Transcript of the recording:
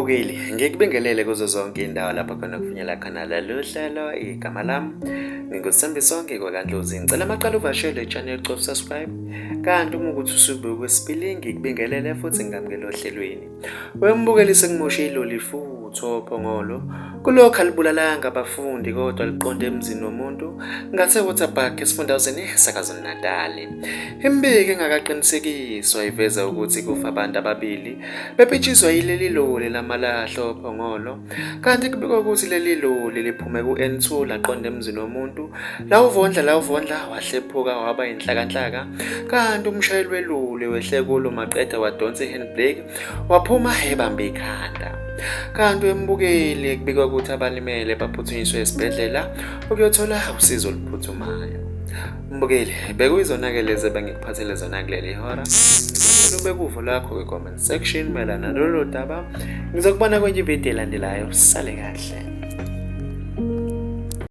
Mbukeli, ngikubingelele kuzo zonke indawo lapho khona kufinyela khona lolu hlelo igama lami. Ngingusithembiso ngikwaNdlozi. Ngicela amaqala uvashele i-channel cof subscribe. Kanti uma ukuthi usubuye kwesibili ngikubingelele futhi ngamukela ohlelweni. Wembukeli sengimoshe iloli futhi OPhongolo. Kulokho alibulalanga abafundi kodwa liqonde emzini womuntu. Ngathe waterpark esifundazweni saKwaZulu Natal. Imbiki engakaqinisekiswa iveza ukuthi kufa abantu ababili bepitshizwa yileli loli lamalahla OPhongolo. Kanti kubikwa ukuthi leli loli liphume ku-N2 laqonda emzini womuntu. La uvondla wahlephuka waba inhlakanhlaka. Kanti umshayeli weloli wehle kulo maqeda wadonsa i-handbrake waphuma ebamba ikhanda. Kanti wembukeli kubikwa ukuthi abalimele baphuthunyiswe esibhedlela ukuyothola usizo oluphuthumayo. Mbukeli, bekuyizona-ke lezi ebengikuphathele zona kuleli hora. Ngizocela ubekuvo lakho kwi-comment section mayelana nalolu daba. Ngizokubona kwenye ividiyo elandelayo. Sale kahle.